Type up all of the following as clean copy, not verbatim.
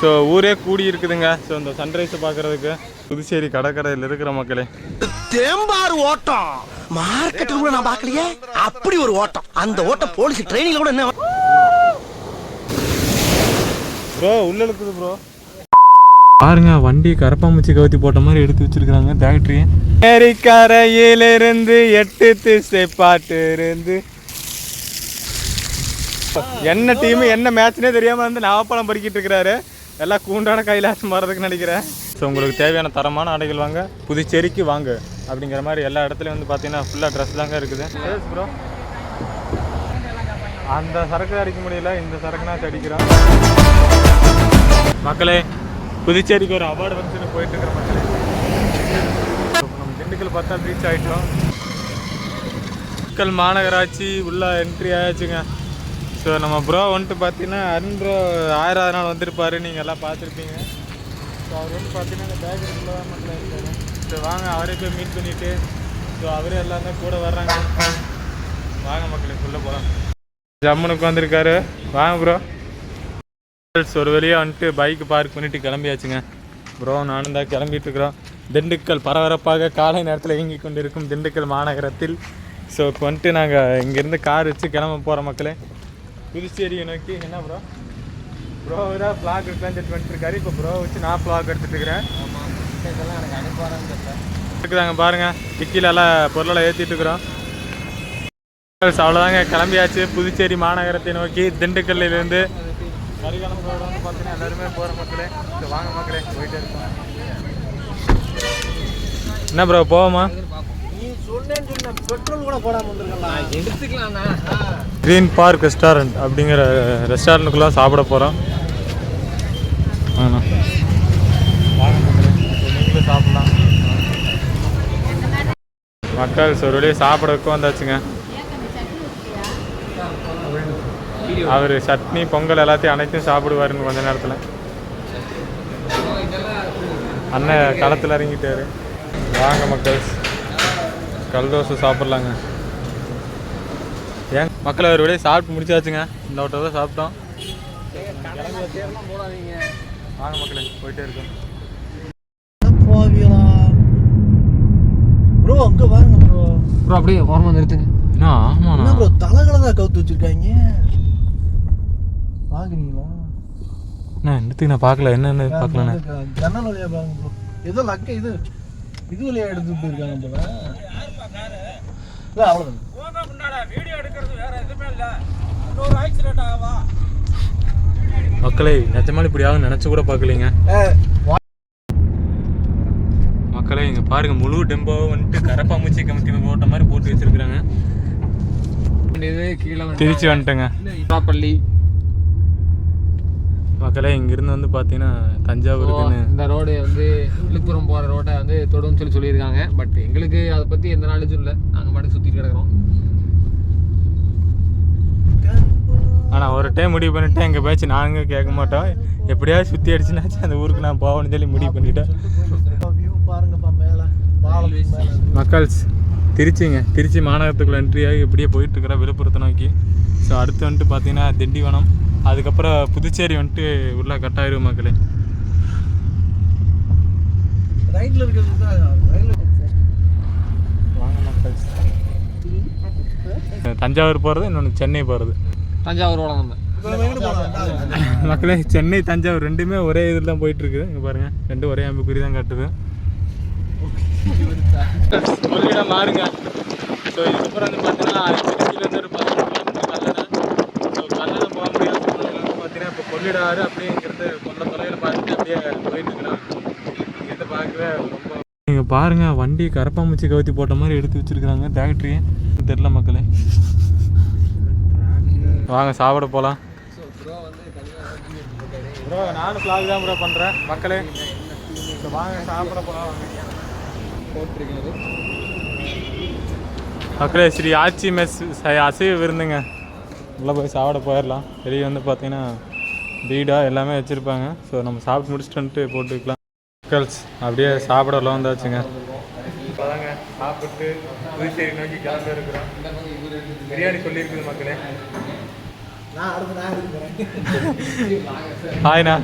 So ஊரே கூடி இருக்குதுங்க. ஸோ இந்த சன்ரைஸை பார்க்குறதுக்கு புதுச்சேரி கடற்கரையில் இருக்கிற மக்களே. தேம்பாறு ஓட்டம் மார்க்கெட்டில் கூட நான் பார்க்கலையே. அப்படி ஒரு ஓட்டம். அந்த ஓட்டம் போலீஸ் ட்ரைனிங்ல கூட என்ன ப்ரோ உள்ள இருக்குது ப்ரோ. பாருங்க வண்டி கரப்பாம்பூச்சி கவுத்தி போட்ட மாதிரி எடுத்து வச்சிருக்காங்க ஃபேக்டரி. ஏரிக்கரையிலிருந்து 8 திசை பாட்டு இருந்து என்ன டீம் என்ன மேட்ச்னே தெரியாமல் வந்து நாவப்பழம் பறிக்கிட்டு இருக்கிறாரு. எல்லாம் கூண்டான கைலாசம் மாறதுக்கு நினைக்கிறேன். ஸோ உங்களுக்கு தேவையான தரமான ஆடைகள் வாங்க புதுச்சேரிக்கு வாங்க அப்படிங்கிற மாதிரி எல்லா இடத்துலையும் வந்து பார்த்தீங்கன்னா ஃபுல்லாக ட்ரெஸ் தாங்க இருக்குது. ப்ரோ அந்த சரக்கு அடிக்க முடியல, இந்த சரக்குனா அடிக்கிறோம். மக்களே புதுச்சேரிக்கு ஒரு அவார்டு ஃபங்க்ஷனுக்கு போயிட்டு இருக்கிற மக்களே. நம்ம திண்டுக்கல் பார்த்தா ரீச் ஆகிட்டோம். திண்டுக்கல் மாநகராட்சி உள்ள என்ட்ரி ஆயாச்சுங்க. ஸோ நம்ம ப்ரோ வந்துட்டு பார்த்தீங்கன்னா அருண் ப்ரோ 1000வது நாள் வந்திருப்பார், நீங்கள் எல்லாம் பார்த்துருப்பீங்க. ஸோ அவர் வந்து பார்த்தீங்கன்னா இந்த பேக்கரிக்குள்ளே தான் மக்கள் இருக்காரு. ஸோ வாங்க அவரே போய் மீட் பண்ணிவிட்டு ஸோ அவரே எல்லாம் தான் கூட வர்றாங்க. வாங்க மக்களுக்கு உள்ளே போகலாம். ஜம்முனுக்கு வந்திருக்காரு. வாங்க ப்ரோ. ஒரு வழியாக வந்துட்டு பைக்கு பார்க் பண்ணிவிட்டு கிளம்பியாச்சுங்க. ப்ரோ நானும் தான் கிளம்பிட்டுருக்குறோம். திண்டுக்கல் பரபரப்பாக காலை நேரத்தில் இயங்கி கொண்டு இருக்கும் திண்டுக்கல் மாநகரத்தில். ஸோ இப்போ வந்துட்டு நாங்கள் இங்கேருந்து கார் வச்சு கிளம்ப போகிற மக்களே புதுச்சேரியை நோக்கி. என்ன ப்ரோ ப்ரோ தான் ஃப்ளாக் எடுக்கலான்னு செட் பண்ணிட்டுருக்காரு. இப்போ ப்ரோ வச்சு நான் ஃப்ளாக் எடுத்துகிட்டு இருக்கிறேன். இருக்குதாங்க பாருங்கள், டிக்கியில் எல்லாம் பொருளெல்லாம் ஏற்றிட்டு இருக்கிறோம். அவ்வளோதாங்க கிளம்பியாச்சு புதுச்சேரி மாநகரத்தை நோக்கி. திண்டுக்கல்லிருந்து கரிகாலம் ரோடு வந்து பார்த்தீங்கன்னா எல்லாருமே போகிற மக்களே. வாங்க மக்களே போயிட்டே இருக்கோம். என்ன ப்ரோ போவோமா? கிரீன் பார்க் ரெஸ்டாரண்ட் அப்படிங்கிற ரெஸ்டாரண்ட்டுக்குள்ள சாப்பிட போகிறோம். நீங்களும் சாப்பிடலாம் மக்கள். ஒரு வழியே சாப்பிடக்கும் வந்தாச்சுங்க. அவர் சட்னி பொங்கல் எல்லாத்தையும் அனைத்தும் சாப்பிடுவாருன்னு கொஞ்ச நேரத்தில். அண்ணன் களத்தில் இறங்கிட்டாரு. வாங்க மக்கள் கல் தோசை சாப்பிட்லாங்க. ஏன் மக்களை ஒரு வழியை சாப்பிட்டு முடிச்சாச்சுங்க. இந்த ஓட்டை தான் சாப்பிட்டோம். வாங்க மக்களே போயிட்டே இருக்கோம். ப்ரோ அங்க பாருங்க ப்ரோ. ப்ரோ அப்படியே ஓரமா நிறுத்துங்க. ஆமாண்ணா ப்ரோ தலகளை கவுத்து வச்சிருக்காங்க. பாக்குறீங்களா? நான் எடுத்துக்கு நான் பார்க்கல என்னன்னு பார்க்கலண்ணே. ஜன்னல் வழியா பாருங்க ப்ரோ. ஏதோ லக்க இது வழியா எடுத்துட்டு போயிருக்காங்க போல. இல்ல அவ்வளவுதான். வீடியோ எடுக்கிறது வேற எதுவுமே இல்ல. இன்னொரு ஆக்சிடென்ட் ஆவா மக்களே. நிஜமாலும் இப்படி ஆகும் நினைச்சு கூட பார்க்கலீங்க மக்களே. இங்க பாருங்க முழு டெம்போவை வந்துட்டு கரப்பாம்பூச்சி கமிட்டி போட்ட மாதிரி போட்டு வச்சிருக்காங்க. திருச்சி வந்துட்டேங்க பள்ளி மக்களே. இங்கிருந்து வந்து பார்த்தீங்கன்னா தஞ்சாவூருக்கு இந்த ரோடு வந்து விழுப்புரம் போகிற ரோட்டை வந்து தொடுன்னு சொல்லியிருக்காங்க. பட் எங்களுக்கு அதை பற்றி எந்த நாலேஜும் இல்லை. நாங்கள் பாட்டு சுற்றிட்டு கிடக்குறோம். ஆனால் ஒரு டைம் முடிவு பண்ணிவிட்டேன் எங்கள் பேச்சு நாங்கள் கேட்க மாட்டோம். எப்படியாவது சுற்றி அடிச்சுனாச்சு அந்த ஊருக்கு நான் போகணும்னு சொல்லி முடிவு பண்ணிட்டேன். மக்கள்ஸ் திருச்சி மாநகரத்துக்குள்ள என்ட்ரி ஆகி எப்படியே போயிட்டுருக்குறோம் விழுப்புரத்தை நோக்கி. ஸோ அடுத்து வந்துட்டு பார்த்தீங்கன்னா திண்டிவனம், அதுக்கப்புறம் புதுச்சேரி வந்துட்டு உள்ள கட்டாயிரும் மக்களே. ரைட்ல இருக்கிறது வாங்க மக்கள்ஸ். தஞ்சாவூர் போகிறது, இன்னொன்று சென்னை போகிறது. தஞ்சாவூர் நம்ம மக்களே சென்னை தஞ்சாவூர் ரெண்டுமே ஒரே இதில் தான் போயிட்டுருக்குது. இங்கே பாருங்கள் ரெண்டும் ஒரே அம்புக்குறி தான் காட்டுது. கொள்ளிடம் மாறுங்க. ஸோ இதுக்கப்புறம் வந்து பார்த்தீங்கன்னா திருச்சியிலேருந்து ஒரு 10 கிலோமீட்டர் கல்லணை. ஸோ கல்லணை போக முடியாத சூழ்நிலை பார்த்தீங்கன்னா இப்போ கொள்ளிடம் ஆறு அப்படிங்கிறது கொண்ட தொலைவில் பார்த்துட்டு அப்படியே போயிட்டுருக்குறோம். இங்கேருந்து பார்க்கவே ரொம்ப நீங்கள் பாருங்கள் வண்டி கரப்பாம்பூச்சி கவுத்தி போட்ட மாதிரி எடுத்து வச்சுருக்குறாங்க ஃபேக்ட்ரி. தெரில மக்களே. வாங்க சாப்பிட போகலாம். ப்ரோ நானும் ஃப்ளாக் தான் ப்ரோ பண்ணுறேன் மக்களே. ஸோ வாங்க சாப்பிட போகலாம். மக்களே ஸ்ரீ ஆச்சி மெஸ் அசைவ விருந்துங்க. உள்ளே போய் சாப்பிட போயிடலாம். வெளியே வந்து பார்த்தீங்கன்னா பீடா எல்லாமே வச்சுருப்பாங்க. ஸோ நம்ம சாப்பிட்டு முடிச்சுட்டு வந்துட்டு போட்டுக்கலாம். மக்கள்ஸ் அப்படியே சாப்பிட உள்ள வந்தாச்சுங்க. இப்போதாங்க சாப்பிட்டு புதுச்சேரி நோக்கி கிளம்ப இருக்கிறோம். பிரியாணி சொல்லியிருக்குது மக்களே. ஹாய்ண்ணா.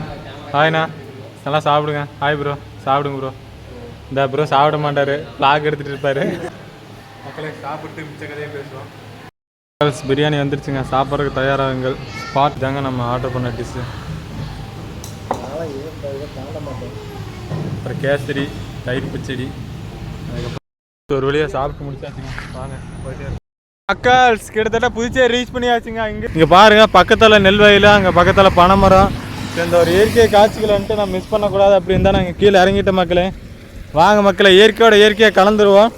ஹாய்ண்ணா, நல்லா சாப்பிடுங்க. ஹாய் ப்ரோ, சாப்பிடுங்க ப்ரோ. இந்த ப்ரோ சாப்பிட மாட்டார், ப்ளாக் எடுத்துகிட்டு இருப்பார். மக்களே சாப்பிட்டு மிச்ச கதையை பேசுவோம். பிரியாணி வந்துருச்சுங்க, சாப்பிட்றதுக்கு தயாராகுங்கள். ஸ்பாட் தாங்க நம்ம ஆர்டர் பண்ண டிஷ்ஷு. அப்புறம் கேசரி, தயிர் பச்சடி, அதுக்கப்புறம் ஒரு வழியாக சாப்பிட்டு முடிச்சாச்சுங்க. வாங்க போயிட்டே மக்கள்ஸ் கிட்டத்தட்ட புதுச்சேரி ரீச் பண்ணியாச்சுங்க. இங்கே பாருங்கள், பக்கத்தில் நெல்வயல், அங்கே பக்கத்தில் பனைமரம். இந்த ஒரு இயற்கை காட்சிகளை வந்துட்டு நான் மிஸ் பண்ணக்கூடாது அப்படின்னு தான் நாங்கள் கீழே இறங்கிட்ட மக்களே. வாங்க மக்களே, இயற்கையோட இயற்கையாக கலந்துருவோம்.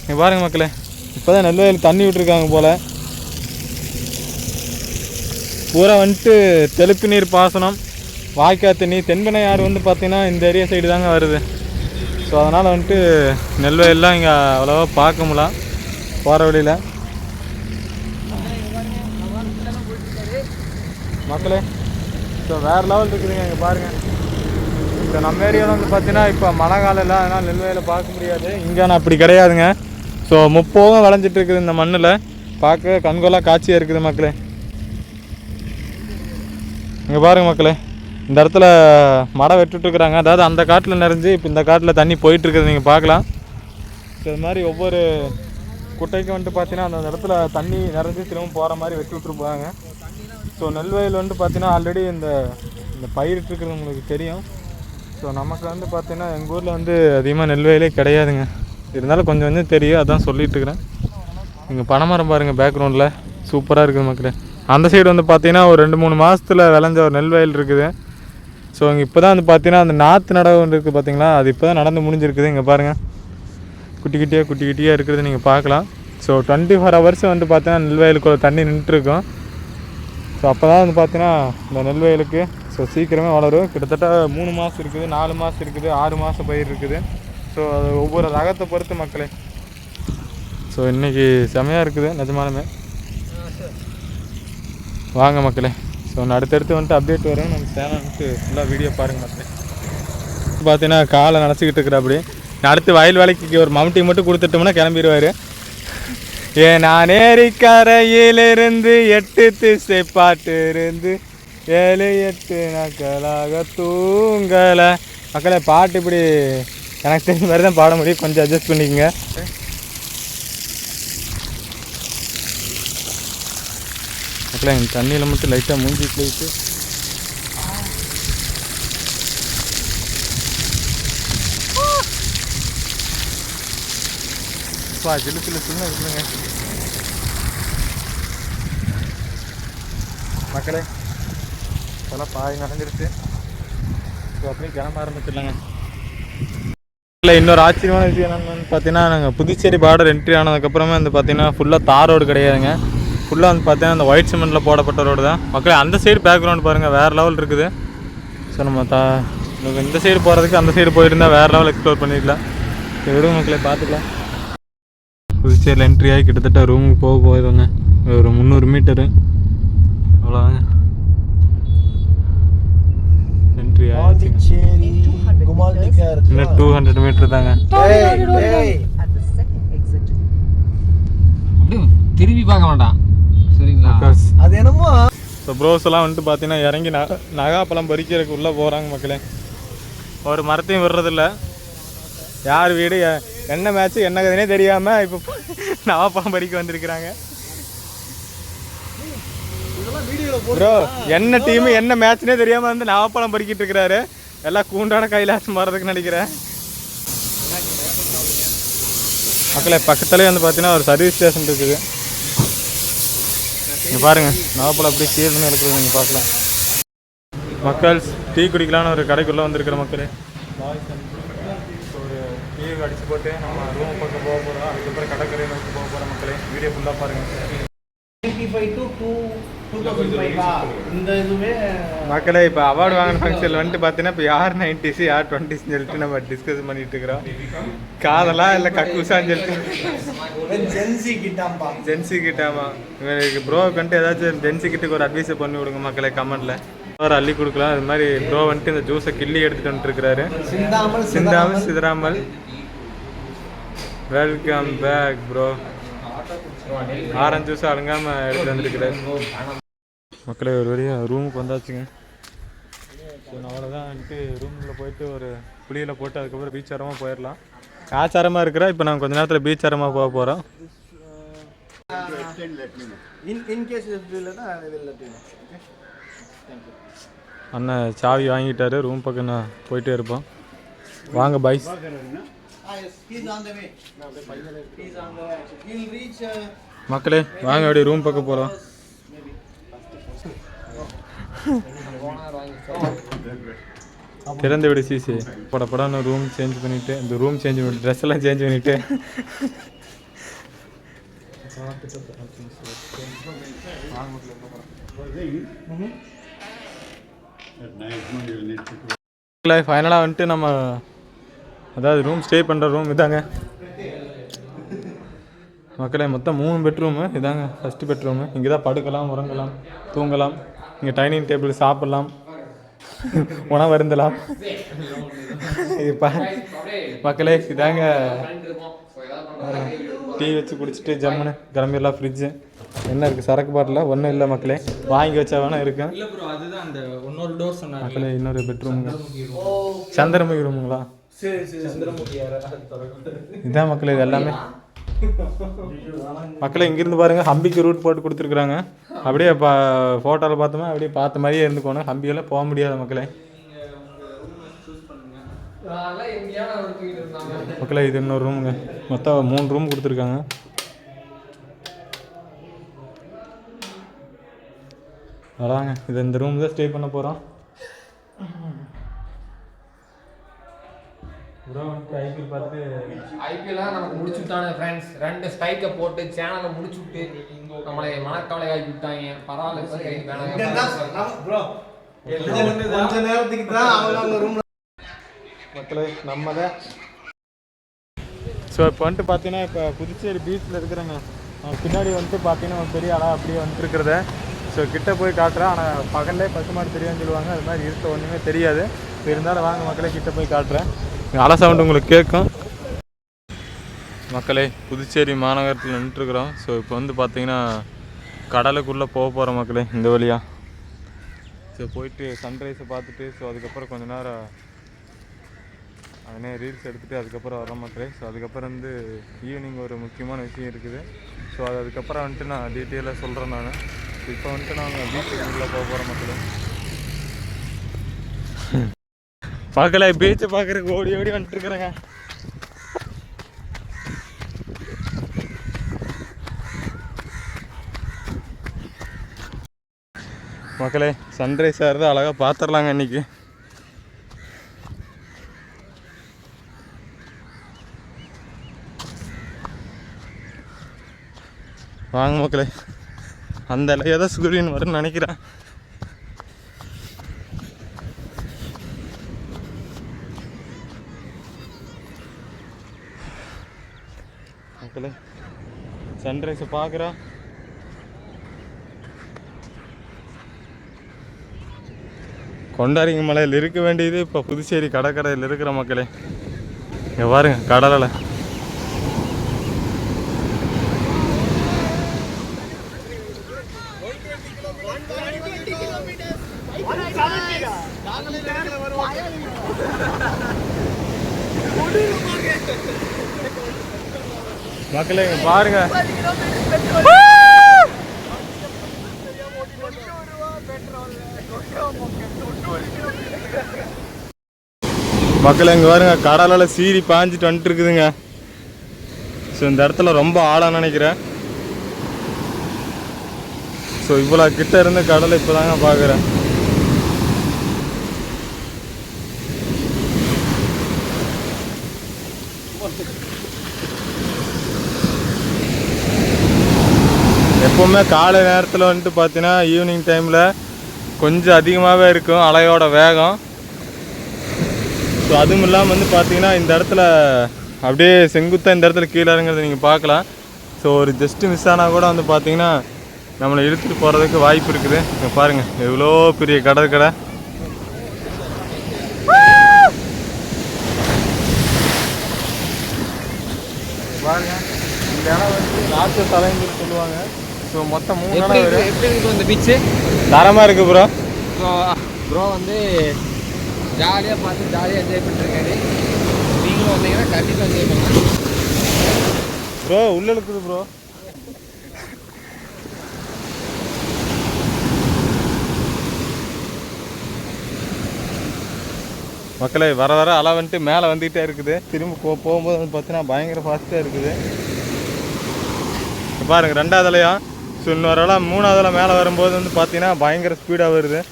இங்கே பாருங்க மக்களே, இப்போ தான் நெல்வயல் தண்ணி விட்டுருக்காங்க போல். பூரா வந்துட்டு தெளிப்பு நீர் பாசனம், வாய்க்கால் தண்ணி. தென்பெண்ணையாறு வந்து பார்த்திங்கன்னா இந்த ஏரியா சைடு தாங்க வருது. ஸோ அதனால் வந்துட்டு நெல்வயல்லாம் இங்கே அவ்வளோவா பார்க்க முடியல போகிற வழியில். மக்களே ஸோ வேறு லெவல் இருக்குதுங்க. இங்கே பாருங்கள், இப்போ நம்ம ஏரியாவில் வந்து பார்த்தீங்கன்னா இப்போ மழை காலம் இல்லை, அதனால் நெல்வயலில் பார்க்க முடியாது. இங்கேனா அப்படி கிடையாதுங்க. ஸோ முப்போகம் விளைஞ்சிட்டு இருக்குது இந்த மண்ணில், பார்க்க கண்கொள்ளா காட்சியாக இருக்குது மக்களே. இங்கே பாருங்கள் மக்களே, இந்த இடத்துல மடை வெட்டுட்ருக்குறாங்க. அதாவது அந்த காட்டில் நிறைஞ்சு இப்போ இந்த காட்டில் தண்ணி போயிட்டுருக்குது, நீங்கள் பார்க்கலாம். ஸோ இது மாதிரி ஒவ்வொரு குட்டைக்கும் வந்துட்டு பார்த்தீங்கன்னா அந்த இடத்துல தண்ணி நிறைஞ்சு திரும்ப போகிற மாதிரி வெட்டி விட்ருப்பாங்க. ஸோ நெல்வயல் வந்துட்டு பார்த்தீங்கன்னா ஆல்ரெடி இந்த பயிரிட்டுருக்குறது உங்களுக்கு தெரியும். ஸோ நமக்கு வந்து பார்த்தீங்கன்னா எங்கள் ஊரில் வந்து அதிகமாக நெல்வயலே கிடையாதுங்க. இருந்தாலும் கொஞ்சம் கொஞ்சம் தெரியும், அதான் சொல்லிகிட்ருக்குறேன். இங்கே பனைமரம் பாருங்கள் பேக்ரவுண்டில், சூப்பராக இருக்குது மக்களே. அந்த சைடு வந்து பார்த்தீங்கன்னா ஒரு 2-3 மாதத்தில் விளைஞ்ச ஒரு நெல்வயல் இருக்குது. ஸோ இங்கே இப்போ தான் வந்து பார்த்தீங்கன்னா அந்த நாற்று நடவு இருக்குது பார்த்தீங்களா, அது இப்போ தான் நடந்து முடிஞ்சிருக்குது. இங்கே பாருங்கள், குட்டி குட்டியாக இருக்கிறது நீங்கள் பார்க்கலாம். ஸோ 24 hours வந்து பார்த்தீங்கன்னா நெல்வயலுக்குள்ள தண்ணி நின்றுருக்கும். ஸோ அப்போ தான் வந்து பார்த்தீங்கன்னா இந்த நெல்வயலுக்கு ஸோ சீக்கிரமே வளரும். கிட்டத்தட்ட 3 மாதம் இருக்குது, 4 மாதம் இருக்குது, 6 மாதம் பயிர் இருக்குது. ஸோ அது ஒவ்வொரு ரகத்தை பொறுத்து மக்களே. ஸோ இன்றைக்கி செமையாக இருக்குது நிஜமாலுமே. வாங்க மக்களே, ஸோ நான் அடுத்தடுத்து வந்துட்டு அப்டேட் வரேன். நம்ம சேனல் வந்துட்டு ஃபுல்லாக வீடியோ பாருங்கள் மக்களே. பார்த்தீங்கன்னா காலை நினச்சிக்கிட்டு இருக்கிற அப்படி நான் அடுத்து வயல் வேலைக்கு ஒரு மம்டி மட்டும் கொடுத்துட்டோம்னா கிளம்பிடுவார். நான் ஏரிக்கரையிலிருந்து 8 திசை பாட்டு இருந்து 7-8 நாட்களாக தூங்கலை. மக்களே பாட்டு இப்படி எனக்கு தெரிஞ்ச மாதிரி தான் பாட முடியும், கொஞ்சம் அட்ஜஸ்ட் பண்ணிக்கோங்க. மக்களே எங்கள் தண்ணியில் மட்டும் லைட்டாக மூஞ்சி போயிட்டு சில்லு இருக்குதுங்க மக்களே. இப்போலாம் பாய் நடந்துருச்சு. ஸோ அப்படியே கிளம்ப ஆரம்பிச்சிடலாங்க. இல்லை இன்னொரு ஆச்சரியமான விஷயம் என்னென்னு பார்த்தீங்கன்னா, நாங்கள் புதுச்சேரி பார்டர் என்ட்ரி ஆனதுக்கப்புறமே வந்து பார்த்தீங்கன்னா ஃபுல்லாக தார் ரோடு கிடையாதுங்க. ஃபுல்லாக வந்து பார்த்தீங்கன்னா அந்த ஒயிட் சிமெண்ட்டில் போடப்பட்ட ரோடு தான் மக்களே. அந்த சைடு பேக்ரவுண்ட் பாருங்கள், வேறு லெவல் இருக்குது. ஸோ நம்ம இந்த சைடு போகிறதுக்கு அந்த சைடு போயிருந்தால் வேறு லெவல் எக்ஸ்ப்ளோர் பண்ணிக்கலாம். விடுங்க மக்களே, பார்த்துக்கலாம். புதுச்சேரியில் என்ட்ரி ஆகி கிட்டத்தட்ட ரூமுக்கு போயிடுவாங்க. ஒரு 300 மீட்டரு அவ்வளோதாங்க. என்ட்ரி ஆகிடுச்சு. இன்னும் 200 மீட்டர் தாங்க. திரும்பி பார்க்க வேண்டாம் சரிங்களா. அது என்னமோ இப்போ ப்ரோஸ் எல்லாம் வந்துட்டு பார்த்தீங்கன்னா இறங்கி நகாப்பழம் பறிக்கிறதுக்கு உள்ளே போகிறாங்க மக்களே. ஒரு மரத்தையும் விடுறதில்ல. யார் வீடு என்ன மேட்ச்சு என்ன கதைனே தெரியாமல் இப்போ நவாப்பழம் பறிக்க வந்திருக்கிறாங்க. ப்ரோ என்ன டீமு என்ன மேட்ச்னே தெரியாமல் வந்து நவாப்பழம் பறிக்கிட்டு இருக்கிறாரு. எல்லாம் கூண்டான கைலாசம் மாறதுக்கு நினைக்கிறேன் மக்களே. பக்கத்துலேயே வந்து பார்த்தீங்கன்னா ஒரு சர்வீஸ் ஸ்டேஷன் இருக்குது. இங்கே பாருங்கள், நவாப்பழம் அப்படியே கீழே இருக்குது, நீங்கள் பார்க்கலாம். மக்கள் டீ குடிக்கலான்னு ஒரு கடைக்குள்ளே வந்திருக்கிற மக்களே. ஒரு டீ அடிச்சு போட்டு நம்ம ரூம் பக்கம் போக போகிறோம். அதுக்கப்புறம் கடற்கரை நோக்கி போக போகிறோம் மக்களே. வீடியோ ஃபுல்லாக பாருங்கள். மக்களே இப்போ அவார்டு வாங்கின ஃபங்க்ஷனில் வந்துட்டு பார்த்தீங்கன்னா இப்போ யார் 90s யார் 20s சொல்லிட்டு நம்ம டிஸ்கஸ் பண்ணிட்டு இருக்கிறோம். காதலா இல்லை கக்கூசான்னு சொல்லிட்டு ஜென்சி கிட்டாமா. இவருக்கு ப்ரோவுக்கு வந்துட்டு ஏதாச்சும் ஜென்சி கிட்டுக்கு ஒரு அட்வைஸை பண்ணி விடுங்க மக்களே கமெண்ட்ல. ஒரு அள்ளி கொடுக்கலாம். அது மாதிரி ப்ரோ வந்துட்டு இந்த ஜூஸை கிள்ளி எடுத்துட்டு வந்துருக்கிறாரு. சிந்தாமல் சிதறாமல். Welcome back bro. Orange juice அடங்காமல் எடுத்து வந்துருக்கிறாரு மக்களே. ஒரு வழியாக ரூமுக்கு வந்தாச்சுங்க. ஸோ அவ்வளோதான் வந்துட்டு ரூமில் போயிட்டு ஒரு குளியில் போட்டு அதுக்கப்புறம் பீச் ஓரமாக போயிடலாம். ஆச்சாரமாக இருக்கிற இப்போ நாங்கள் கொஞ்ச நேரத்தில் பீச் ஓரமாக போக போகிறோம். அண்ணன் சாவி வாங்கிட்டாரு, ரூம் பக்கம் நான் போயிட்டே இருப்போம். வாங்க பாய்ஸ். மக்களே வாங்க அப்படியே ரூம் பக்கம் போகிறோம். திறந்து விடு சிசி. படப்படான்னு ரூம் சேஞ்ச் பண்ணிவிட்டு இந்த ரூம் சேஞ்ச் பண்ணிட்டு ட்ரெஸ் எல்லாம் சேஞ்ச் பண்ணிவிட்டு ஃபைனலாக வந்துட்டு நம்ம அதாவது ரூம் ஸ்டே பண்ணுற ரூம் இதாங்க மக்களே. மொத்தம் 3 பெட்ரூமு. இதாங்க ஃபஸ்ட்டு பெட்ரூமு. இங்கே தான் படுக்கலாம், உறங்கலாம், தூங்கலாம். இங்கே டைனிங் டேபிள் சாப்பிட்லாம், உணவு அருந்தலாம். மக்களே இதாங்க டீ வச்சு குடிச்சிட்டு ஜம்முன்னு கிளம்பிடலாம். ஃப்ரிட்ஜு என்ன இருக்குது, சரக்கு பாட்டில் ஒன்றும் இல்லை மக்களே, வாங்கி வச்சா வேணா இருக்கும். மக்களே இன்னொரு பெட்ரூமுங்க, சந்திரமுகி ரூமுங்களா? இதான் மக்களே இது எல்லாமே. மக்களே இங்கிருந்து பாருங்க ஹம்பிக்கு ரூட் போட்டு கொடுத்துருக்குறாங்க. அப்படியே ஃபோட்டோவில் பார்த்தோமா அப்படியே பார்த்த மாதிரியே இருந்துக்கோணும். ஹம்பியெல்லாம் போக முடியாது மக்களே. மக்களே இது இன்னொரு ரூமுங்க. மொத்தம் 3 ரூம் கொடுத்துருக்காங்க. அதாங்க இது இந்த ரூம் தான் ஸ்டே பண்ண போகிறோம். ஐபிஎல் பார்த்துட்டு ஐபிஎல்லாம் நமக்கு முடிச்சுட்டானு ஃப்ரெண்ட்ஸ். 2 ஸ்ட்ரைக்கை போட்டு சேனலை முடிச்சுட்டு நம்மளை மனக்கவலை ஆகி விட்டாங்க. பரவாயில்ல மக்களே நம்ம தான். ஸோ இப்போ வந்துட்டு பார்த்தீங்கன்னா இப்போ புதுச்சேரி பீச்சில் இருக்கிறாங்க. பின்னாடி வந்துட்டு பார்த்தீங்கன்னா ஒரு பெரிய அலை அப்படியே வந்துட்டுருக்கிறத ஸோ கிட்டே போய் காட்டுறேன். ஆனால் பகல்லே பசுமாடு தெரியாதுன்னு சொல்லுவாங்க, அது மாதிரி இருக்க ஒன்றுமே தெரியாது. இருந்தாலும் வாங்க மக்களே கிட்டே போய் காட்டுறேன். அலை சவுண்டு உங்களுக்கு கேட்கும். மக்களே புதுச்சேரி மாநகரத்தில் நின்றுருக்குறோம். ஸோ இப்போ வந்து பார்த்தீங்கன்னா கடலுக்குள்ளே போக போகிறோம் மக்களே இந்த வழியாக. ஸோ போயிட்டு சன்ரைஸை பார்த்துட்டு ஸோ அதுக்கப்புறம் கொஞ்ச நேரம் அதனே ரீல்ஸ் எடுத்துகிட்டு அதுக்கப்புறம் வரோம் மக்களே. ஸோ அதுக்கப்புறம் வந்து ஈவினிங் ஒரு முக்கியமான விஷயம் இருக்குது. ஸோ அதுக்கப்புறம் வந்துட்டு நான் டீட்டெயிலாக சொல்கிறேன் நான். இப்போ வந்துட்டு நாங்கள் பீச்சுக்குள்ளே போக போகிறோம் மக்களே. மக்களே பீச்சை பார்க்குறதுக்கு ஓடி ஓடி வந்துட்டுருக்குறேங்க. மக்களே சன்ரைஸ் ஆகிறது அழகாக பார்த்துடலாங்க இன்றைக்கி. வாங்க மக்களே அந்த இலையை தான் சூரியன் வரும்னு நினைக்கிறேன். மக்களே சன்ரைஸை பார்க்குறா. கொண்டாரிங்க மலையில் இருக்க வேண்டியது இப்போ புதுச்சேரி கடற்கரையில் இருக்கிற மக்களே. இங்கே பாருங்க கடலில் மக்களே இங்கே பாருங்க. மக்கள் இங்கே பாருங்க கடலால் சீறி பாஞ்சிட்டு வந்துட்டு இருக்குதுங்க. ஸோ இந்த இடத்துல ரொம்ப ஆழம் நினைக்கிறேன். ஸோ இவ்வளோ கிட்ட இருந்து கடலை இப்போ தாங்க பார்க்குறேன். எப்போவுமே காலை நேரத்தில் வந்துட்டு பார்த்தீங்கன்னா ஈவினிங் டைமில் கொஞ்சம் அதிகமாகவே இருக்கும் அலையோட வேகம். ஸோ அதுவும் இல்லாமல் வந்து பார்த்தீங்கன்னா இந்த இடத்துல அப்படியே செங்குத்தாக இந்த இடத்துல கீழே இறங்குறத நீங்கள் பார்க்கலாம். ஸோ ஒரு ஜஸ்ட்டு மிஸ் ஆனால் கூட வந்து பார்த்தீங்கன்னா நம்மளை இழுத்துட்டு போகிறதுக்கு வாய்ப்பு இருக்குது. இங்கே பாருங்கள் எவ்வளோ பெரிய கடற்கரை. பாருங்க இந்த இடம் வந்து ராட்ச தலைன்னு சொல்லுவாங்க. ஸோ மொத்தம் 3 நாள் எப்படி இருக்கு இந்த பீச்சு? தரமாக இருக்குது ப்ரோ. ஸோ ப்ரோ வந்து ஜாலியாக பார்த்து ஜாலியாக என்ஜாய் பண்ணிருக்காரு. நீங்களும் வந்தீங்கன்னா கண்டிப்பாக என்ஜாய் பண்ணலாம். ப்ரோ உள்ள இருக்குது ப்ரோ. மக்களே வர வர அலை வந்துட்டு மேலே வந்துகிட்டே இருக்குது. திரும்ப போகும்போது வந்து பார்த்தீங்கன்னா பயங்கர ஃபாஸ்ட்டாக இருக்குது. பாருங்க 2வது அலையா. ஸோ இன்னொரு அலை 3வது அலை மேலே வரும்போது வந்து பார்த்தீங்கன்னா பயங்கர ஸ்பீடாக வருது.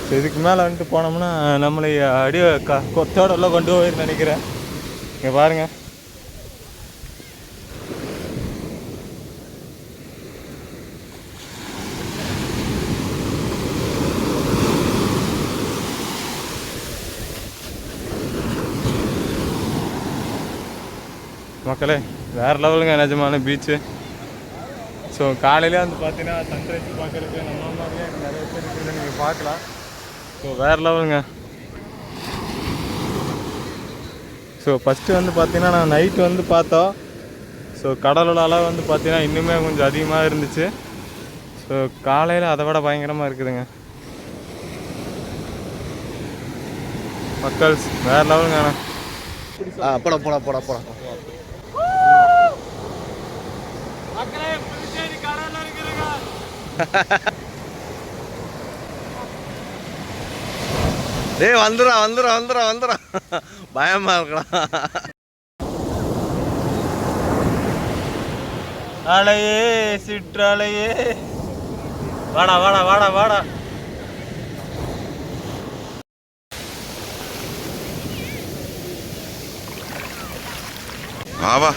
ஸோ இதுக்கு மேலே வந்துட்டு போனோம்னா நம்மளை அடியே கொத்தோடெல்லாம் கொண்டு போயிரு நினைக்கிறேன். இங்கே பாருங்கள். மக்களே வேறு லெவலுங்க நிஜமான பீச்சு. ஸோ காலையிலே வந்து பார்த்தீங்கன்னா சன்ரைஸ் பார்க்குறதுக்கு நம்ம மாதிரியே நிறைய பேர் இருக்குது, நீங்கள் பார்க்கலாம். ஸோ வேறு லெவலுங்க. ஸோ ஃபஸ்ட்டு வந்து பார்த்தீங்கன்னா நான் நைட்டு வந்து பார்த்தோம். ஸோ கடலோட அளவு வந்து பார்த்தீங்கன்னா இன்னுமே கொஞ்சம் அதிகமாக இருந்துச்சு. ஸோ காலையில் அதை விட பயங்கரமாக இருக்குதுங்க மக்கள். வேறு லெவலுங்க. போட போட போட போட டேய் வந்துடும் பயமா இருக்கலாம். அலையே சிற்றலையே வாடா வாடா வாடா வாடா. ஆவா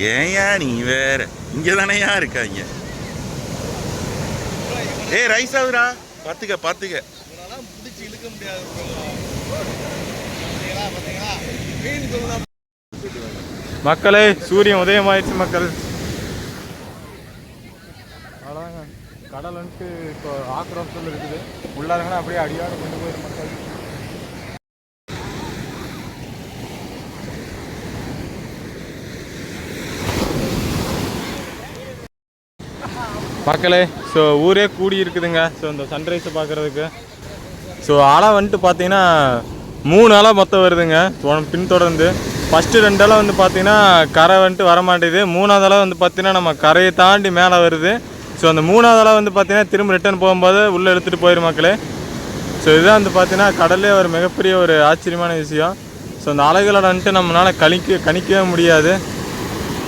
ஏயா நீ வேற இங்க தானையா இருக்காங்க. ஏய் ரைஸ் ஆகுதுடா, பாத்துக்க முடிச்சு இழுக்க முடியாது. மக்களே சூரியன் உதயமாயிடுச்சு மக்கள். அவ்வளோதாங்க. கடல் வந்துட்டு இப்போ ஆக்ரோஷத்தில் இருக்குது. உள்ளாரங்கன்னா அப்படியே அடியோட கொண்டு போயிடும் மக்கள். மக்களே ஸோ ஊரே கூடி இருக்குதுங்க. ஸோ இந்த சன்ரைஸை பார்க்குறதுக்கு. ஸோ அலை வந்துட்டு பார்த்தீங்கன்னா 3 அலை மொத்தம் வருதுங்க பின்தொடர்ந்து. ஃபஸ்ட்டு 2 அலை வந்து பார்த்தீங்கன்னா கரை வந்துட்டு வரமாட்டேது. 3வது அலை வந்து பார்த்தீங்கன்னா நம்ம கரையை தாண்டி மேலே வருது. ஸோ அந்த 3வது அலை வந்து பார்த்தீங்கன்னா திரும்ப ரிட்டர்ன் போகும்போது உள்ளே எடுத்துகிட்டு போயிடும் மக்களே. ஸோ இதுதான் வந்து பார்த்தீங்கன்னா கடல்லே ஒரு மிகப்பெரிய ஒரு ஆச்சரியமான விஷயம். ஸோ அந்த அலைகளோட வந்துட்டு நம்மளால் கணிக்கவே முடியாது.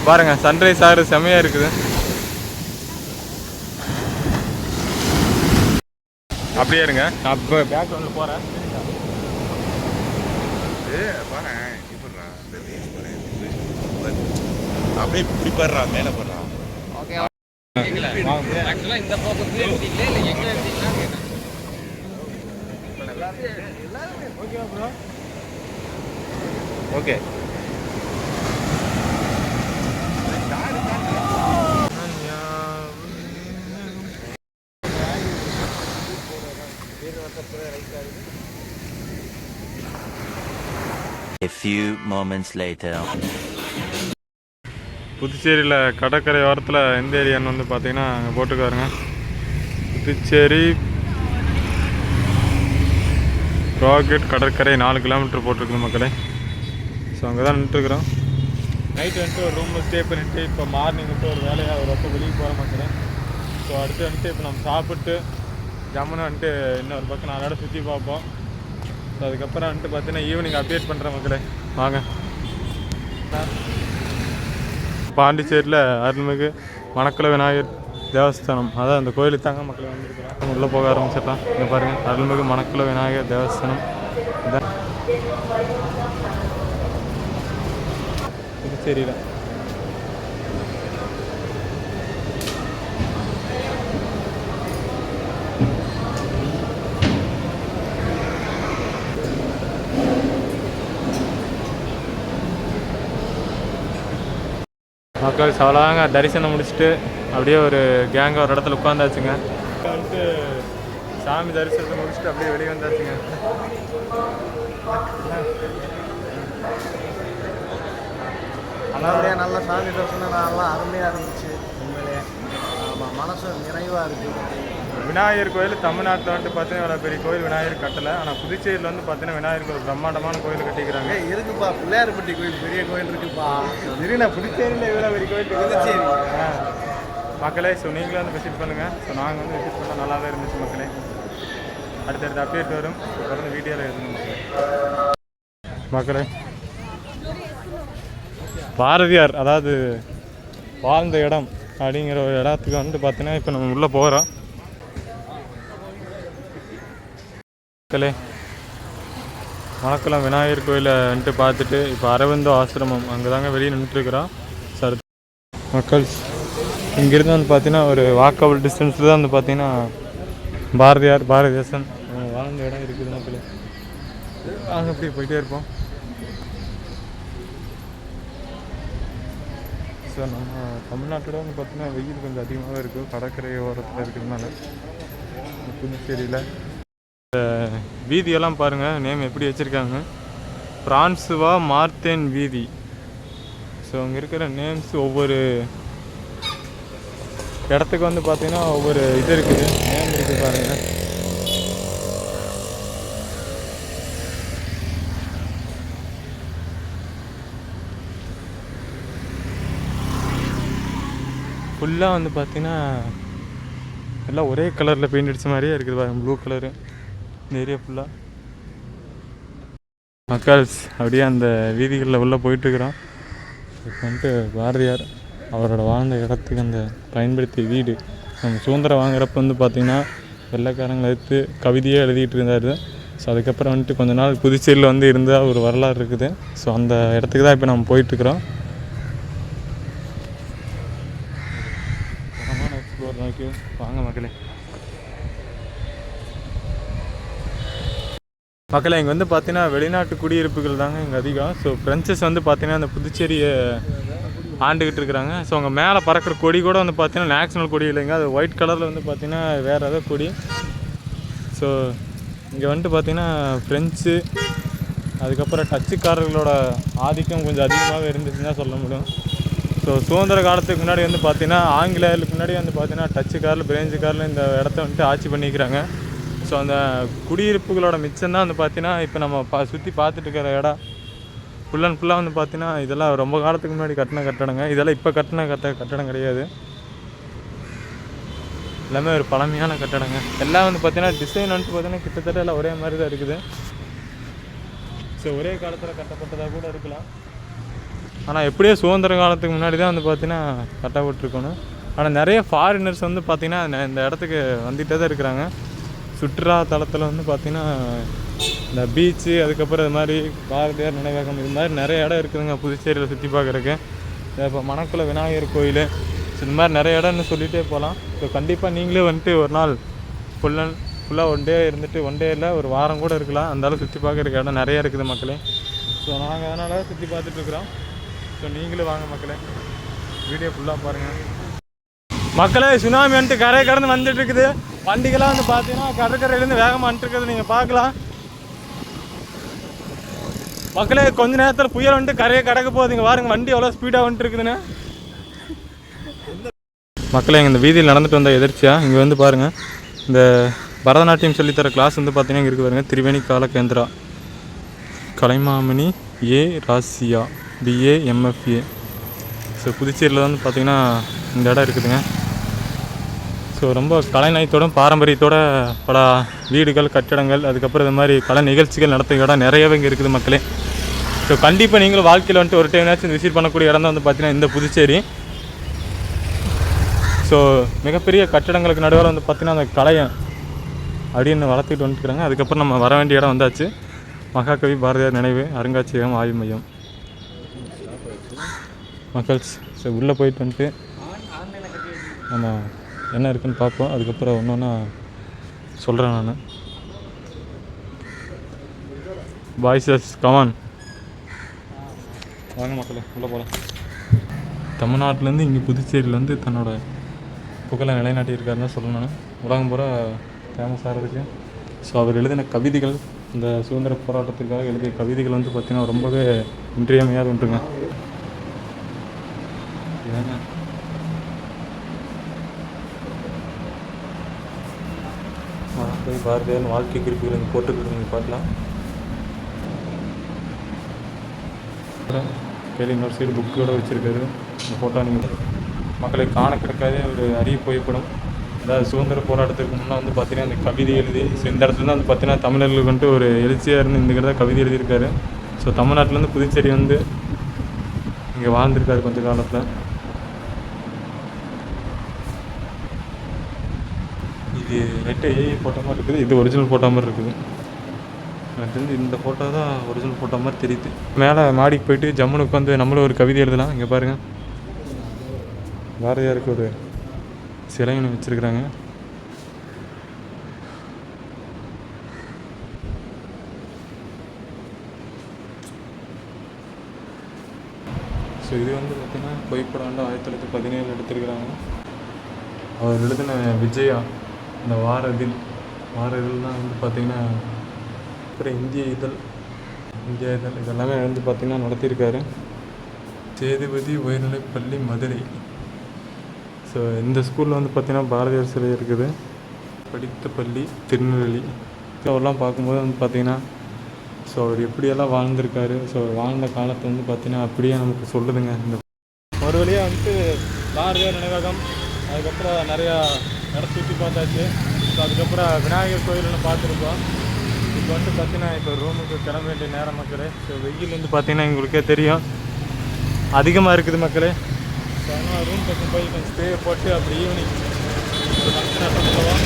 பாருங்கள் சன்ரைஸ் ஆகிறது செம்மையாக இருக்குது. அப்படியே இருங்க, நான் இப்போ பேக்ரவுண்டில் போகிறேன். அப்படியே இப்படி போடுறா, மேலே போடுறா. ஓகே ஆக்சுவலாக இந்த பக்கத்துல இருந்தீங்களே இல்லை எங்கே இருந்தீங்கன்னா கேட்டேன். ஓகேவா bro? Okay A few moments later. புதுச்சேரியில் கடற்கரை ஓரத்தில் எந்த ஏரியான்னு வந்து பார்த்தீங்கன்னா அங்கே போட்டுக்காருங்க. புதுச்சேரி ராக்கெட் கடற்கரை 4 கிலோமீட்டர் போட்டிருக்குது மக்களே. ஸோ அங்கே தான் நின்றுட்டுருக்குறோம். நைட்டு வந்துட்டு ஒரு ரூமில் ஸ்டே பண்ணிவிட்டு இப்போ மார்னிங் வந்துட்டு ஒரு வேலையாக ஒரு பக்கம் வெளியே போகிற மக்களே. ஸோ அடுத்து வந்துட்டு இப்போ நம்ம சாப்பிட்டு ஜம்முன்னு வந்துட்டு இன்னொரு பக்கம் 4 இடம் சுற்றி பார்ப்போம். ஸோ அதுக்கப்புறம் வந்துட்டு பார்த்தீங்கன்னா ஈவினிங் அப்டேட் பண்ணுறேன் மக்களே. வாங்க. பாண்டிச்சேரியில் அருள்மிகு மணக்குள விநாயகர் தேவஸ்தானம், அதான் அந்த கோயிலுக்கு தாங்க மக்களை வந்திருக்கிறோம். உள்ளே போக ஆரம்பிச்சிடலாம். இங்கே பாருங்கள், அருள்மிகு மணக்குள விநாயகர் தேவஸ்தானம். இதான் புதுச்சேரியில். மக்கள் அவ்வளோதாங்க, தரிசனம் முடிச்சுட்டு அப்படியே ஒரு கேங்காக ஒரு இடத்துல உட்காந்தாச்சுங்க. வந்துட்டு சாமி தரிசனத்தை முடிச்சுட்டு அப்படியே வெளியே வந்தாச்சுங்க. நல்ல சாமி தரிசனம் நல்லா அருமையாக இருந்துச்சு உண்மையிலே. ஆமாம், மனசு நிறைவாக இருக்குது. விநாயகர் கோயில் தமிழ்நாட்டில் வந்துட்டு பார்த்தீங்கன்னா இவ்வளோ பெரிய கோயில் விநாயகர் கட்டலை. ஆனால் புதுச்சேரியில் வந்து பார்த்தீங்கன்னா விநாயகருக்கு ஒரு பிரம்மாண்டமான கோயில் கட்டிக்கிறாங்க. இருக்குப்பா, பிள்ளையார்பட்டி கோயில் பெரிய கோயில் இருக்குப்பா. இருண்ணா, புதுச்சேரியில் இவ்வளோ பெரிய கோயில் புதுச்சேரி மக்களே. ஸோ நீங்களும் வந்து விசிட் பண்ணுங்கள். ஸோ நாங்கள் வந்து விசிட் பண்ணால் நல்லா தான் இருந்துச்சு மக்களே. அடுத்தடுத்த அப்டேட் வரும், தொடர்ந்து வீடியோவில் இருக்கணும் மக்களே. பாரதியார் அதாவது வாழ்ந்த இடம் அப்படிங்கிற ஒரு இடத்துக்கு வந்து பார்த்தீங்கன்னா இப்போ நம்ம உள்ளே போகிறோம் மக்களே. மணக்குளம் விநாயகர் கோயிலை வந்துட்டு பார்த்துட்டு இப்போ அரவிந்தோ ஆசிரமம் அங்கே தாங்க வெளியே நின்றுட்டுருக்குறோம். சார் மக்கள் இங்கேருந்து வந்து பார்த்தீங்கன்னா ஒரு வாக்கபிள் டிஸ்டன்ஸில் தான் வந்து பார்த்தீங்கன்னா பாரதிதாசன் வாழ்ந்த இடம் இருக்குது மக்களே. நாங்கள் அப்படியே போயிட்டே இருப்போம். ஸோ நம்ம தமிழ்நாட்டோட வந்து பார்த்தீங்கன்னா வெயில் கொஞ்சம் அதிகமாகவே இருக்குது, கடற்கரை ஓரத்தில் இருக்கிறதுனால. புதுச்சேரியில் வீதியெல்லாம் பாருங்கள், நேம் எப்படி வச்சுருக்காங்க, பிரான்சுவா மார்த்தேன் வீதி. ஸோ அங்கே இருக்கிற நேம்ஸ் ஒவ்வொரு இடத்துக்கு வந்து பார்த்தீங்கன்னா ஒவ்வொரு இது இருக்குது, நேம் இருக்குது பாருங்கள். ஃபுல்லாக வந்து பார்த்தீங்கன்னா எல்லாம் ஒரே கலரில் பெயிண்ட் அடித்த மாதிரியே இருக்குது பாருங்கள், ப்ளூ கலரு இந்த ஏரியா ஃபுல்லாக. மக்கள்ஸ் அப்படியே அந்த வீதிகளில் உள்ளே போயிட்டுருக்குறோம். இப்போ வந்துட்டு பாரதியார் அவரோட வாழ்ந்த இடத்துக்கு அந்த பயன்படுத்திய வீடு. நம்ம சுதந்திரம் வாங்குறப்ப வந்து பார்த்திங்கன்னா வெள்ளைக்காரங்களை எடுத்து கவிதையே எழுதிட்டு இருந்தார். ஸோ அதுக்கப்புறம் வந்துட்டு கொஞ்ச நாள் புதுச்சேரியில் வந்து இருந்தால் ஒரு வரலாறு இருக்குது. ஸோ அந்த இடத்துக்கு தான் இப்போ நம்ம போயிட்டுருக்குறோம். எக்ஸ்ப்ளோர் நோக்கி வாங்க மக்களே. மக்களே இங்கே வந்து பார்த்தீங்கன்னா வெளிநாட்டு குடியிருப்புகள் தாங்க இங்கே அதிகம். ஸோ ஃப்ரெஞ்சஸ் வந்து பார்த்தீங்கன்னா அந்த புதுச்சேரியை ஆண்டுக்கிட்டு இருக்கிறாங்க. ஸோ அங்கே மேலே பறக்கிற கொடி கூட வந்து பார்த்தீங்கன்னா நேஷ்னல் கொடி இல்லைங்க, அது ஒயிட் கலரில் வந்து பார்த்தீங்கன்னா வேறு ஏதாவது கொடி. ஸோ இங்கே வந்துட்டு பார்த்தீங்கன்னா ஃப்ரெஞ்சு அதுக்கப்புறம் டச்சுக்காரர்களோட ஆதிக்கம் கொஞ்சம் அதிகமாகவே இருந்துச்சுன்னு தான் சொல்ல முடியும். ஸோ சுதந்திர காலத்துக்கு முன்னாடி வந்து பார்த்தீங்கன்னா ஆங்கிலேயர்களுக்கு முன்னாடி வந்து பார்த்தீங்கன்னா டச்சுக்காரில் பிரெஞ்சுக்காரில் இந்த இடத்த வந்துட்டு ஆட்சி பண்ணிக்கிறாங்க. ஸோ அந்த குடியிருப்புகளோட மிச்சம் தான் வந்து பார்த்தீங்கன்னா இப்போ நம்ம சுற்றி பார்த்துட்டு இருக்கிற இடம் ஃபுல் அண்ட் ஃபுல்லாக வந்து பார்த்தீங்கன்னா இதெல்லாம் ரொம்ப காலத்துக்கு முன்னாடி கட்டின கட்டடங்க. இதெல்லாம் இப்போ கட்டின கட்டடம் கிடையாது, எல்லாமே ஒரு பழமையான கட்டடங்க. எல்லாம் வந்து பார்த்தீங்கன்னா டிசைன் வந்துட்டு பார்த்தீங்கன்னா கிட்டத்தட்ட எல்லாம் ஒரே மாதிரி தான் இருக்குது. ஸோ ஒரே காலத்தில் கட்டப்பட்டதாக கூட இருக்கலாம், ஆனால் எப்படியோ சுதந்திர காலத்துக்கு முன்னாடி தான் வந்து பார்த்தீங்கன்னா கட்டப்பட்டுருக்கணும். ஆனால் நிறைய ஃபாரினர்ஸ் வந்து பார்த்திங்கன்னா இந்த இடத்துக்கு வந்துகிட்டே தான் இருக்கிறாங்க. சுற்றுலா தலத்தில் வந்து பார்த்திங்கன்னா இந்த பீச்சு அதுக்கப்புறம் இது மாதிரி பாரதியார் நினைவகம் இது மாதிரி நிறைய இடம் இருக்குதுங்க புதுச்சேரியில் சுற்றி பார்க்குறக்கு. இப்போ மணக்குள விநாயகர் கோயில் இந்த மாதிரி நிறைய இடம்னு சொல்லிகிட்டே போகலாம். ஸோ கண்டிப்பாக நீங்களே வந்துட்டு ஒரு நாள் ஃபுல்லாக ஒன் டே இருந்துட்டு ஒன் டேயில் ஒரு வாரம் கூட இருக்கலாம், அந்தளவு சுற்றி பார்க்குறக்கு இடம் நிறைய இருக்குது மக்களே. ஸோ நாங்கள் அதனால் சுற்றி பார்த்துட்ருக்குறோம். ஸோ நீங்களும் வாங்க மக்களே, வீடியோ ஃபுல்லாக பாருங்கள் மக்களே. சுனாமி வந்துட்டு கரை கடந்து வந்துட்டு இருக்குது. வண்டிகள்லாம் வந்து பார்த்தீங்கன்னா கடற்கரையிலேருந்து வேகமாக வந்துட்டுருக்குது, நீங்கள் பார்க்கலாம் மக்களே. கொஞ்ச நேரத்தில் புயல் வந்துட்டு கரையை கடக்க போகுதுங்க, பாருங்க வண்டி எவ்வளோ ஸ்பீடாக வந்துட்டு இருக்குதுன்னு. மக்களே இந்த வீதியில் நடந்துட்டு வந்தால் எதிர்ச்சியாக இங்கே வந்து பாருங்கள், இந்த பரதநாட்டியம் சொல்லித்தர கிளாஸ் வந்து பார்த்தீங்கன்னா இங்கே இருக்குது பாருங்கள். திரிவேணி கால கேந்திரா கலைமாமணி ஏ ராசியா BA MFA. ஸோ புதுச்சேரியில் வந்து பார்த்திங்கன்னா இந்த இடம் இருக்குதுங்க. ஸோ ரொம்ப கலைநயத்தோடும் பாரம்பரியத்தோட பல வீடுகள் கட்டடங்கள் அதுக்கப்புறம் இது மாதிரி கலை நிகழ்ச்சிகள் நடத்துகிற இடம் நிறையவே இங்கே இருக்குது மக்களே. ஸோ கண்டிப்பாக நீங்களும் வாழ்க்கையில் வந்துட்டு ஒரு டைம்னாச்சும் விசிட் பண்ணக்கூடிய இடம் தான் வந்து பார்த்திங்கன்னா இந்த புதுச்சேரி. ஸோ மிகப்பெரிய கட்டடங்களுக்கு நடுவில் வந்து பார்த்திங்கன்னா அந்த கலையை அப்படின்னு வளர்த்துக்கிட்டு வந்துட்டுருக்காங்க. அதுக்கப்புறம் நம்ம வர வேண்டிய இடம் வந்தாச்சு, மகாகவி பாரதியார் நினைவு அருங்காட்சியகம் ஆய்வு மையம். மக்கள்ஸ். ஸோ உள்ளே போயிட்டு வந்துட்டு நம்ம என்ன இருக்குன்னு பார்ப்போம். அதுக்கப்புறம் ஒன்று ஒன்றா சொல்கிறேன் நான். பாய்ஸஸ் கமான் வாங்க மக்களே, உள்ளே போகலாம். தமிழ்நாட்டிலேருந்து இங்கே புதுச்சேரியிலேருந்து தன்னோட புகழை நிலைநாட்டியிருக்காருன்னு தான் சொல்லணும். உலகம் பூரா ஃபேமஸ் ஆகிறதுக்கு. ஸோ அவர் எழுதின கவிதைகள், இந்த சுதந்திர போராட்டத்துக்காக எழுதிய கவிதைகள் வந்து பார்த்திங்கன்னா ரொம்பவே இன்றியமையாது ஒன்றுங்க. ஏங்க போய் பாரதியார் வாழ்க்கை குறிப்புகள் இங்கே போட்டுருக்கு, நீங்கள் பார்க்கலாம். கையில் இன்னொரு சைடு புக்கோடு வச்சுருக்காரு. இந்த ஃபோட்டோ நீங்கள் மக்களை காண கிடைக்காத ஒரு அரிய புகைப்படம். அதாவது சுதந்திர போராட்டத்துக்கு முன்னே வந்து பார்த்திங்கன்னா இந்த கவிதை எழுதி, ஸோ இந்த இடத்துல தான் வந்து பார்த்திங்கன்னா தமிழர்களுக்கு வந்துட்டு ஒரு எழுச்சியாக இருந்து இந்த கவிதை எழுதியிருக்காரு. ஸோ தமிழ்நாட்டிலேருந்து புதுச்சேரி வந்து இங்கே வாழ்ந்திருக்காரு கொஞ்ச காலத்தில். இது நெட்டு ஏஐ ஃபோட்டோ மாதிரி இருக்குது, இது ஒரிஜினல் ஃபோட்டோ மாதிரி இருக்குது. எனக்கு தெரிஞ்சு இந்த ஃபோட்டோ தான் ஒரிஜினல் ஃபோட்டோ மாதிரி தெரியுது. மேலே மாடிக்கு போயிட்டு ஜம்முன்னு உட்காந்து நம்மளும் ஒரு கவிதை எழுதலாம். இங்கே பாருங்கள், பாரதியாருக்கு ஒரு சிலை ஒன்று வச்சுருக்குறாங்க. ஸோ இது வந்து பார்த்திங்கன்னா புகைப்படம் வந்து 1917 எடுத்துருக்குறாங்க. அவர் எழுதின விஜயா, இந்த வார இதழ்லாம் வந்து பார்த்திங்கன்னா அப்புறம் இந்திய இதழ் இதெல்லாமே வந்து பார்த்திங்கன்னா நடத்தியிருக்காரு. சேதுபதி உயர்நிலைப்பள்ளி மதுரை. ஸோ இந்த ஸ்கூலில் வந்து பார்த்திங்கன்னா பாரதியார் சிலை இருக்குது. படித்த பள்ளி திருநெல்வேலி. அவரெல்லாம் பார்க்கும்போது வந்து பார்த்திங்கன்னா ஸோ அவர் எப்படியெல்லாம் வாழ்ந்திருக்காரு. ஸோ வாழ்ந்த காலத்தை வந்து பார்த்திங்கன்னா அப்படியே நமக்கு சொல்லுதுங்க. இந்த ஒரு வழியாக வந்துட்டு பாரதியார் நினைவகம், அதுக்கப்புறம் நிறையா இடம் சுற்றி பார்த்தாச்சு. ஸோ அதுக்கப்புறம் விநாயகர் கோயில்னு பார்த்துருப்போம். இப்போ வந்து பார்த்திங்கன்னா இப்போ ரூமுக்கு கிளம்ப வேண்டிய நேரம் மக்களே. ஸோ வெயில் வந்து பார்த்திங்கன்னா எங்களுக்கே தெரியும் அதிகமாக இருக்குது மக்களே. ஸோ அதனால் ரூம் பக்கம் போய் கொஞ்சம் ஸ்டே போட்டு அப்படி ஈவினிங் ஒரு ஃபங்க்ஷன் அட்டன் பண்ணுவோம்.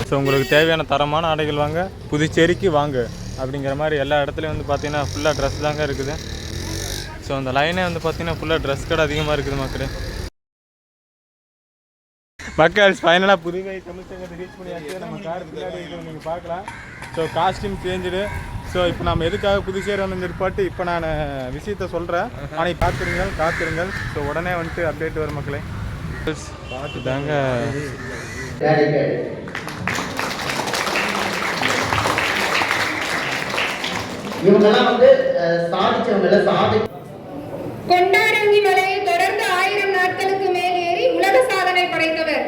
ஸோ உங்களுக்கு தேவையான தரமான ஆடைகள் வாங்க புதுச்சேரிக்கு வாங்க அப்படிங்கிற மாதிரி எல்லா இடத்துலையும் வந்து பார்த்திங்கன்னா ஃபுல்லாக ட்ரெஸ் தாங்க இருக்குது. ஸோ அந்த லைனே வந்து பார்த்திங்கன்னா ஃபுல்லாக ட்ரெஸ் கடை அதிகமாக இருக்குது மக்களே. மக்கள் ஃபைனலாக புதுவை தமிழ்ச்சங்கத்தை ரீச் பண்ணியாச்சு. நம்ம கார் பின்னாடி இருக்கிறது நீங்கள் பார்க்கலாம். So costume changed. ஸோ இப்போ நம்ம எதுக்காக புதுச்சேரி வந்து பாட்டு இப்போ நான் விஷயத்த சொல்கிறேன். ஆனால் காத்திருங்கள். ஸோ உடனே வந்துட்டு அப்டேட் வரும் மக்களே. பார்த்து தாங்க. இவங்கெல்லாம் வந்து சாதிச்சவங்க. கொண்டாரங்கி மலையை தொடர்ந்து 1000 நாட்களுக்கு மேல் ஏறி உலக சாதனை படைத்தவர்.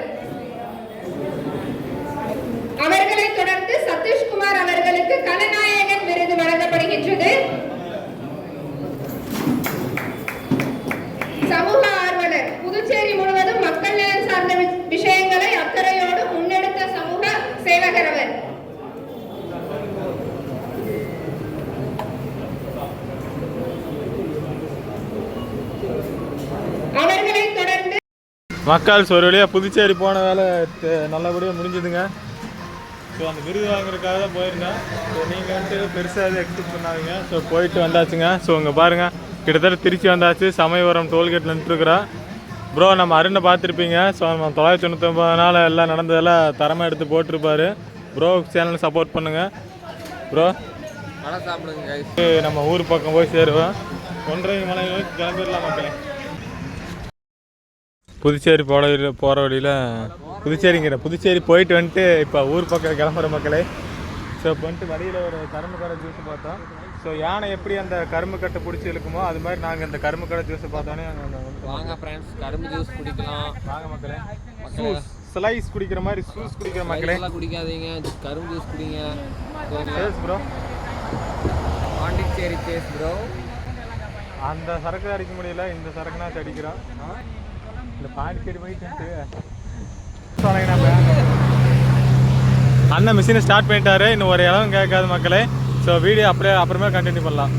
அவர்களை தொடர்ந்து சதீஷ்குமார் அவர்களுக்கு கலநாயகன் விருது வழங்கப்படுகின்றது. சமூக ஆர்வலர், புதுச்சேரி முழுவதும் மக்கள் நலன் சார்ந்த விஷயங்களை அக்கறையோடு முன்னெடுத்த சமூக சேவகர் அவர். அவர்களை தொடர்ந்து மக்கள் ஒரு வழியாக புதுச்சேரி போன வேலை நல்லபடியாக முடிஞ்சுதுங்க. ஸோ அந்த விருது வாங்குறதுக்காக தான் போயிருந்தேன். ஸோ நீங்கள் வந்துட்டு பெருசாக எதுவும் எக்ஸ்பெக்ட் பண்ணாதீங்க. ஸோ போயிட்டு வந்தாச்சுங்க. ஸோ இங்கே பாருங்கள், கிட்டத்தட்ட திருச்சி வந்தாச்சு. சமயபுரம் டோல்கேட்டில் நின்றுருக்குறோம். ப்ரோ நம்ம அருணை பார்த்துருப்பீங்க. ஸோ நம்ம 999 நாள் எல்லாம் நடந்ததெல்லாம் தரமாக எடுத்து போட்டிருப்பாரு. ப்ரோ சேனலை சப்போர்ட் பண்ணுங்கள் ப்ரோ. நம்ம ஊர் பக்கம் போய் சேருவோம். 1.5 மலை நோக்கி கிளம்பிடலாம் மக்களே. புதுச்சேரி போகிற வழியில் புதுச்சேரி போயிட்டு வந்துட்டு இப்போ ஊர் பக்கம் கிளம்புற மக்களே. ஸோ இப்போ வந்துட்டு வழியில் ஒரு கரும்பு கடை ஜூஸ் பார்த்தோம். ஸோ யானை எப்படி அந்த கரும்பு கட்டை பிடிச்சி இழுக்குமோ அது மாதிரி நாங்கள் இந்த கரும்பு கடை ஜூஸை பார்த்தோன்னே வாங்க ஃப்ரெண்ட்ஸ், கரும்பு ஜூஸ் குடிக்கலாம். வாங்க மக்களே. ஸ்லைஸ் குடிக்கிற மாதிரி ஜூஸ் குடிக்கிற மக்களே. குடிக்காதீங்க, கரும்பு ஜூஸ் குடிங்க. Bro Pondicherry base bro. அந்த சரக்கு அடிக்க முடியல, இந்த சரக்குனா அடிக்கிறோம். இந்த பாண்டிச்சேரி போயிட்டு அண்ணன் மிஷினை ஸ்டார்ட் பண்ணிட்டாரு. இன்னும் ஒரு இடம் கேட்காது மக்களே. ஸோ வீடியோ அப்புறமே கண்டினியூ பண்ணலாம்.